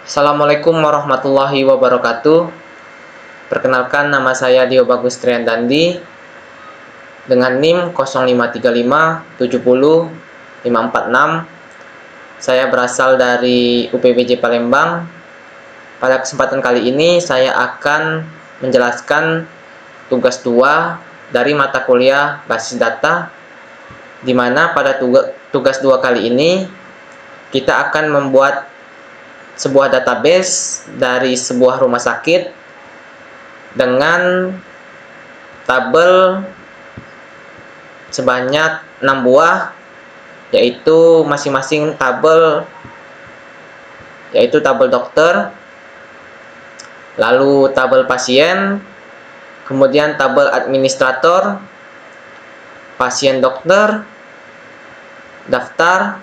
Assalamualaikum warahmatullahi wabarakatuh. Perkenalkan, nama saya Dio Bagus Triandandi dengan NIM 053570546. Saya berasal dari UPBJ Palembang. Pada kesempatan kali ini saya akan menjelaskan tugas 2 dari mata kuliah basis data, di mana pada tugas 2 kali ini kita akan membuat sebuah database dari sebuah rumah sakit dengan tabel sebanyak 6 buah, yaitu masing-masing tabel yaitu tabel dokter, lalu tabel pasien, kemudian tabel administrator, pasien dokter, daftar,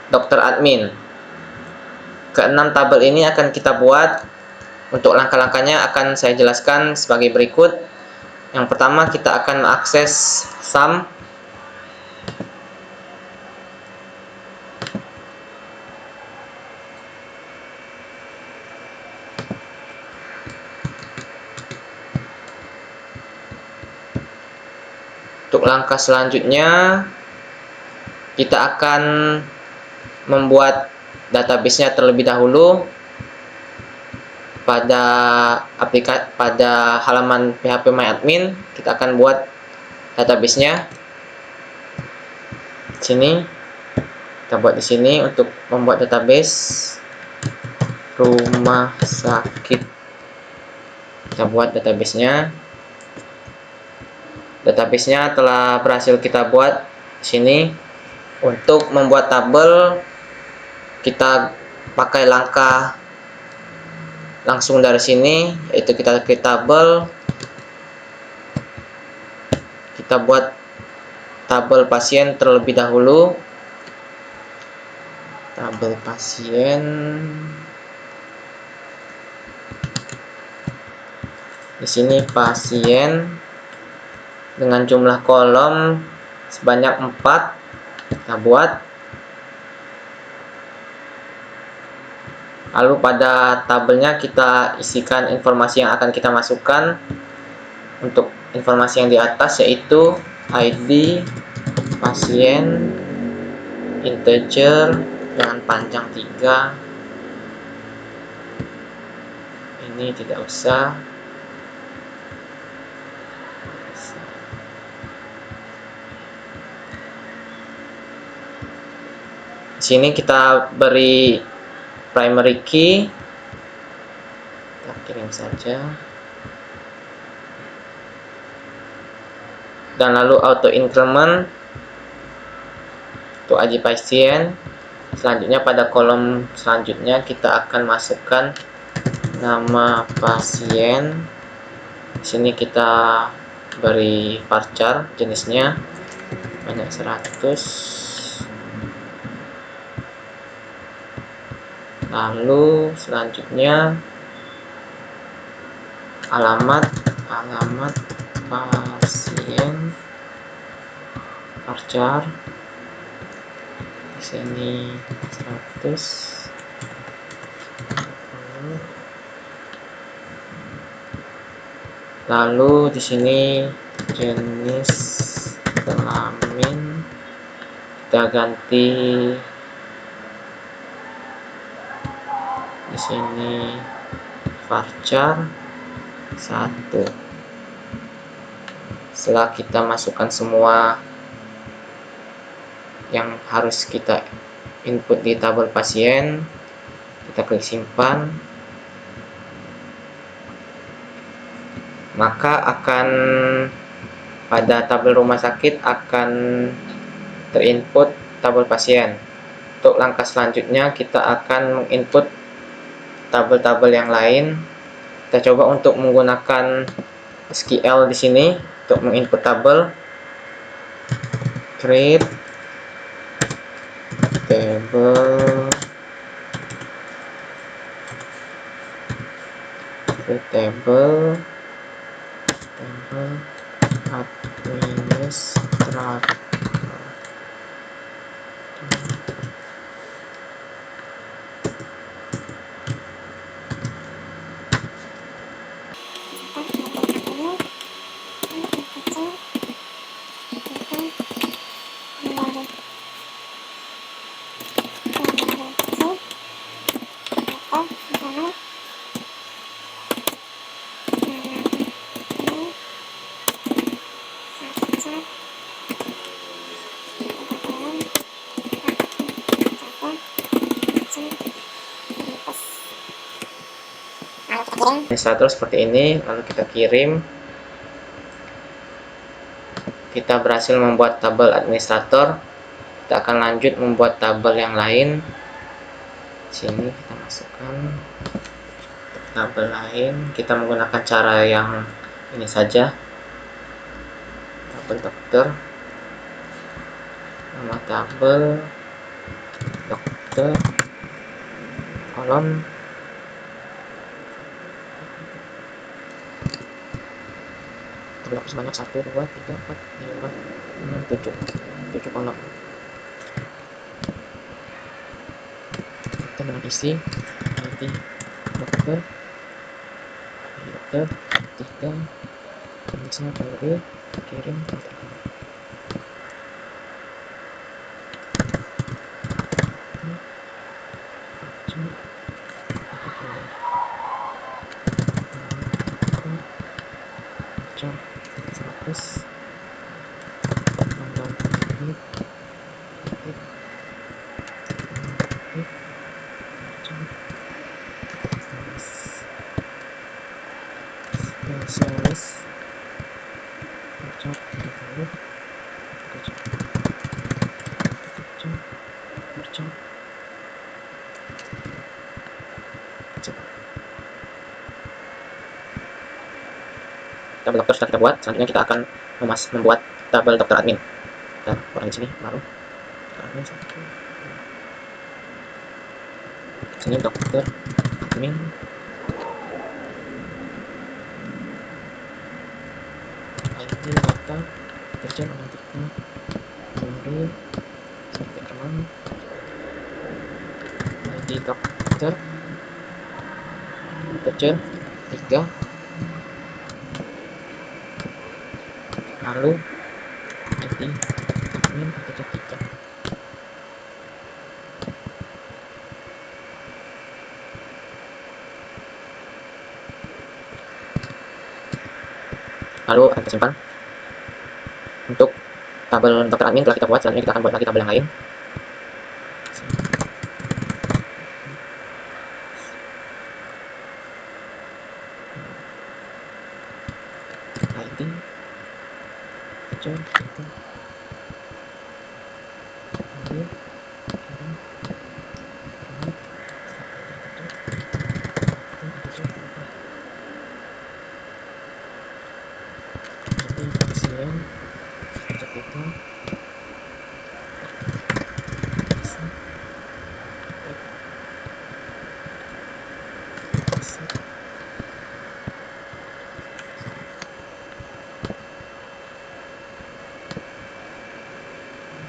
dokter admin. Keenam tabel ini akan kita buat. Untuk langkah-langkahnya akan saya jelaskan sebagai berikut. Yang pertama, kita akan mengakses SAM. Untuk langkah selanjutnya, kita akan membuat database-nya terlebih dahulu. Pada halaman PHP MyAdmin, kita akan buat database-nya. Sini kita buat di sini untuk membuat database rumah sakit. Kita buat database-nya. Database-nya telah berhasil kita buat di sini. Untuk membuat tabel, kita pakai langkah langsung dari sini, yaitu kita klik tabel. Kita buat tabel pasien terlebih dahulu. Tabel pasien. Di sini pasien dengan jumlah kolom sebanyak 4. Kita buat. Lalu pada tabelnya kita isikan informasi yang akan kita masukkan. Untuk informasi yang di atas yaitu ID pasien, integer dengan panjang 3. Ini tidak usah. Di sini kita beri primary key. Kita kirim saja. Dan lalu auto increment untuk ID pasien. Selanjutnya pada kolom selanjutnya kita akan masukkan nama pasien. Di sini kita beri varchar, jenisnya banyak 100. Lalu selanjutnya alamat pasien, varchar. Di sini 100. Lalu di sini jenis kelamin kita ganti di sini varchar 1. Setelah kita masukkan semua yang harus kita input di tabel pasien, kita klik simpan. Maka akan pada tabel rumah sakit akan terinput tabel pasien. Untuk langkah selanjutnya kita akan menginput tabel-tabel yang lain. Kita coba untuk menggunakan SQL di sini untuk menginput tabel. Create table administrator. administrator seperti ini, lalu kita kirim. Kita berhasil membuat tabel administrator. Kita akan lanjut membuat tabel yang lain. Sini kita masukkan tabel lain. Kita menggunakan cara yang ini saja. Tabel dokter, nama tabel dokter, kolom, tabel sebanyak 1, 2, 3, 4, 5, 6, 7 kolom. Kita dengan isi ID dokter, 3, indeksnya file kirim, spesialis tabel dokter sudah kita buat. Selanjutnya kita akan membuat tabel dokter admin. Kita kurang di sini baru admin satu. Sini dokter admin. ID data deterjen analytica memory seperti teman. ID dokter deterjen 3, lalu ID admin deterjen 3. Lalu kita simpan. Untuk tabel dokter admin telah kita buat. Selanjutnya kita akan buat lagi tabel yang lain. ID deterjen 3.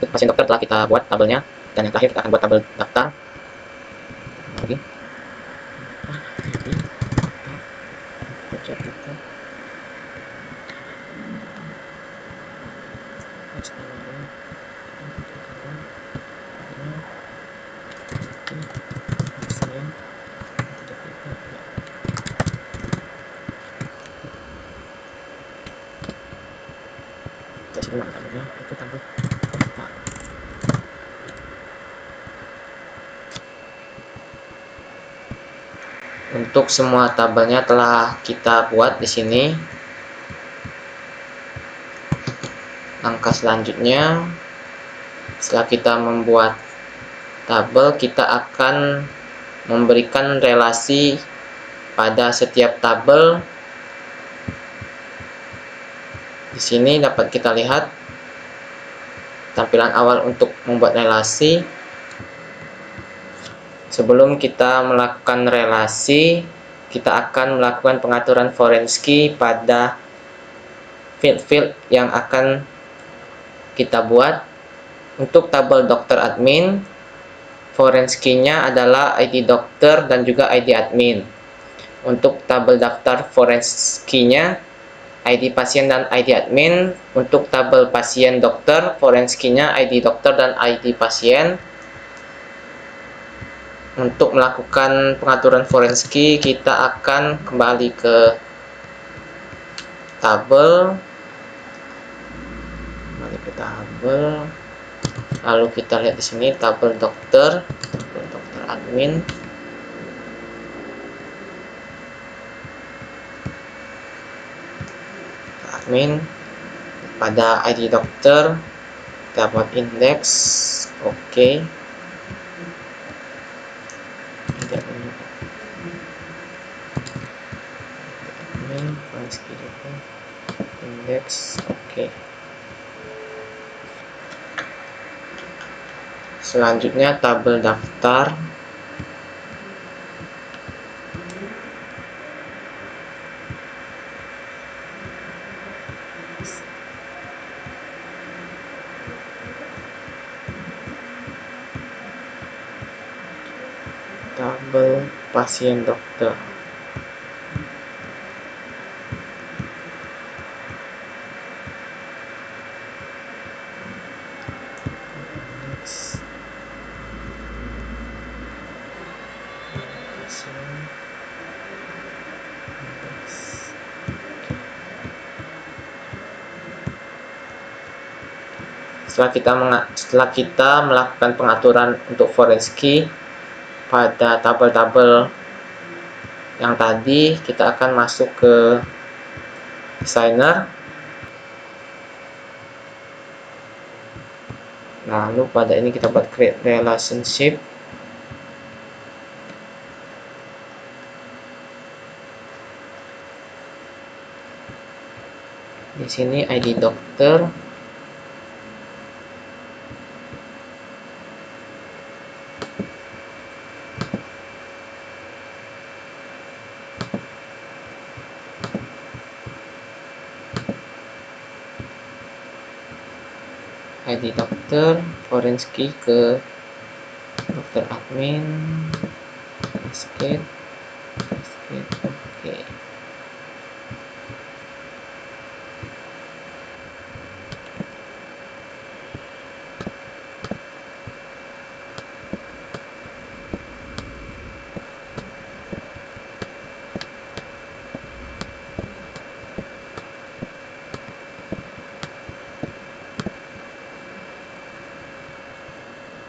Pasien dokter telah kita buat tabelnya, dan yang terakhir kita akan buat tabel daftar lagi. Itu tabel daftar. Untuk semua tabelnya telah kita buat di sini. Langkah selanjutnya, setelah kita membuat tabel, kita akan memberikan relasi pada setiap tabel. Di sini dapat kita lihat tampilan awal untuk membuat relasi. Sebelum kita melakukan relasi, kita akan melakukan pengaturan foreign key pada field-field yang akan kita buat. Untuk tabel dokter admin, foreign key-nya adalah ID dokter dan juga ID admin. Untuk tabel daftar foreign key-nya ID pasien dan ID admin. Untuk tabel pasien dokter, foreign key-nya ID dokter dan ID pasien. Untuk melakukan pengaturan foreign key, kita akan kembali ke tabel. Lalu kita lihat di sini tabel dokter admin. admin. Pada ID dokter dapat indeks, oke. Admin indeks, oke. Selanjutnya tabel daftar. Tabel pasien dokter. Setelah kita melakukan pengaturan untuk foreign key pada tabel-tabel yang tadi, kita akan masuk ke designer. Lalu pada ini kita buat create relationship. Di sini ID dokter. ID dokter, foreign key ke dokter admin, basket, oke.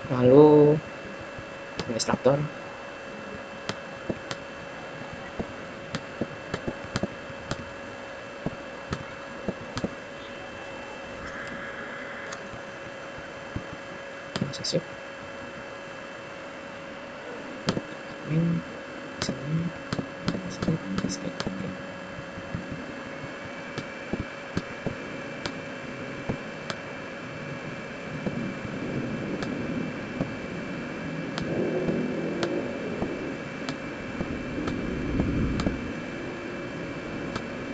Lalu administrator. Relationship. Admin, sini, basket, oke.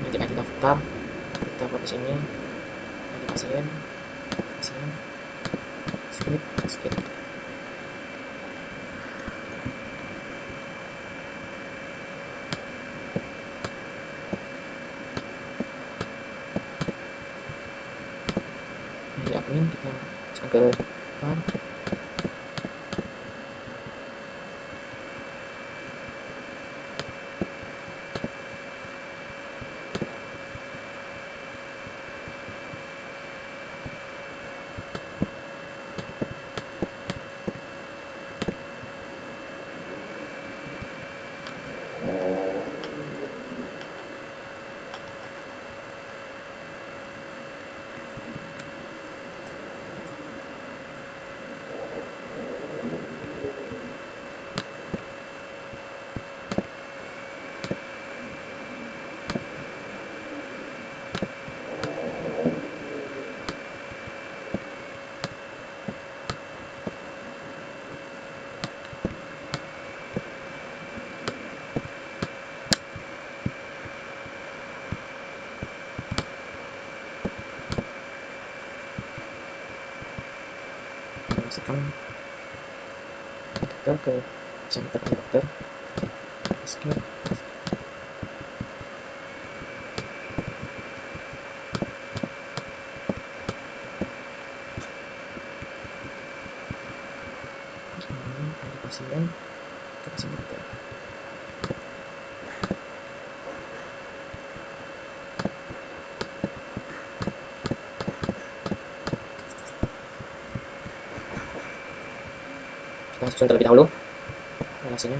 Nanti ID daftar kita buat di sini. ID pasien, basket. ID admin kita masukkan ke depan. Masukkan dokter ke center dokter, basket. Ini ada pasien ke pasien dokter. Kita susun terlebih dahulu relasinya.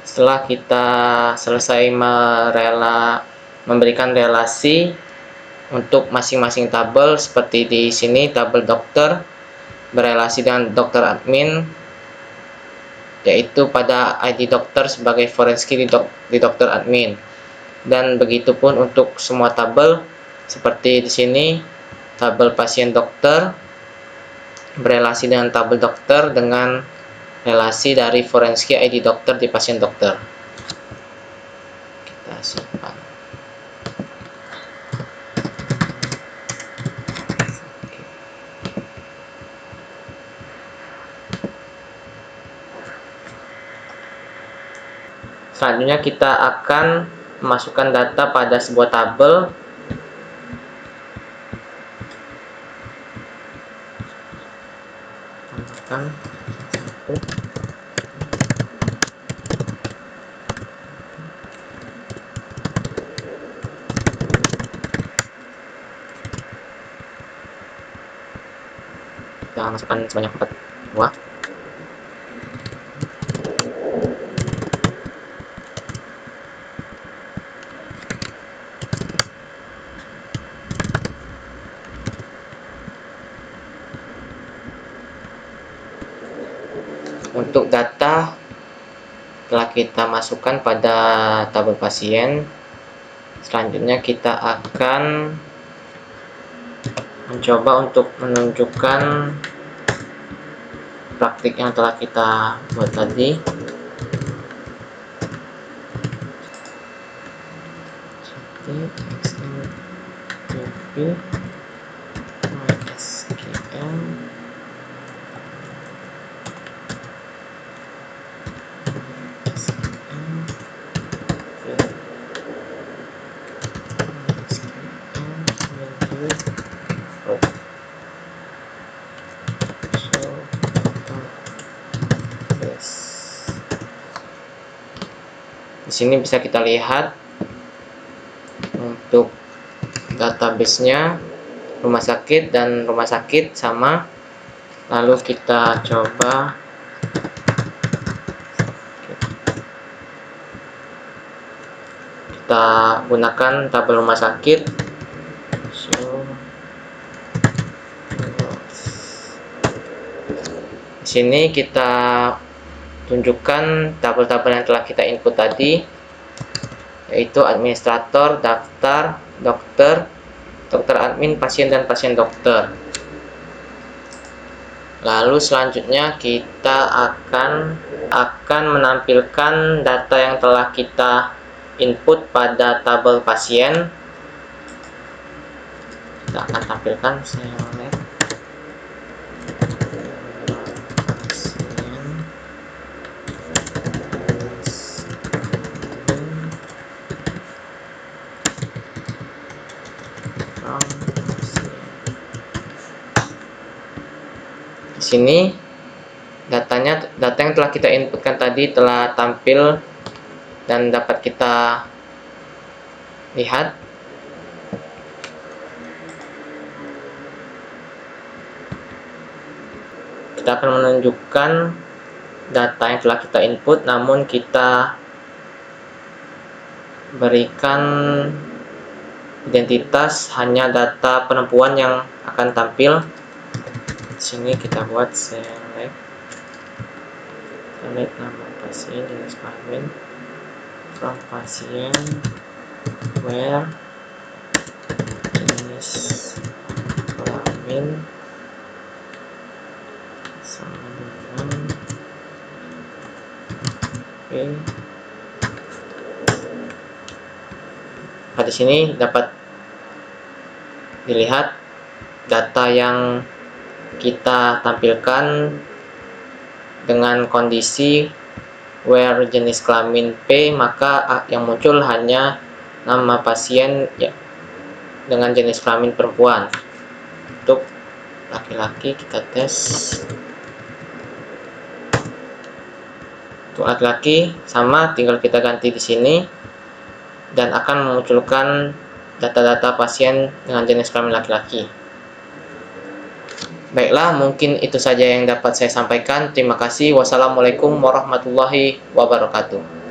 Setelah kita selesai memberikan relasi untuk masing-masing tabel, seperti di sini tabel dokter berelasi dengan dokter admin, yaitu pada ID dokter sebagai foreign key di dokter admin. Dan begitupun untuk semua tabel, seperti di sini tabel pasien dokter berelasi dengan tabel dokter dengan relasi dari foreign key ID dokter di pasien dokter. Kita simpan. Selanjutnya kita akan memasukkan data pada sebuah tabel. Kita masukkan sebanyak 4 buah. Untuk data telah kita masukkan pada tabel pasien. Selanjutnya kita akan mencoba untuk menunjukkan praktik yang telah kita buat tadi. Di sini bisa kita lihat untuk database-nya rumah sakit dan rumah sakit sama. Lalu kita coba kita gunakan tabel rumah sakit. Di sini kita tunjukkan tabel-tabel yang telah kita input tadi, yaitu administrator, daftar, dokter, dokter admin, pasien, dan pasien dokter. Lalu selanjutnya kita akan menampilkan data yang telah kita input pada tabel pasien. Kita akan tampilkan di sini data yang telah kita inputkan tadi telah tampil dan dapat kita lihat. Kita akan menunjukkan data yang telah kita input, namun kita berikan identitas hanya data penempuan yang akan tampil. Di sini kita buat select nama pasien, jenis kelamin, from pasien, where, jenis kelamin sama dengan Di sini dapat dilihat data yang kita tampilkan dengan kondisi where jenis kelamin P, maka yang muncul hanya nama pasien ya, dengan jenis kelamin perempuan. Untuk laki-laki kita tes Untuk laki-laki sama, tinggal kita ganti di sini dan akan memunculkan data-data pasien dengan jenis kelamin laki-laki. Baiklah, mungkin itu saja yang dapat saya sampaikan. Terima kasih. Wassalamualaikum warahmatullahi wabarakatuh.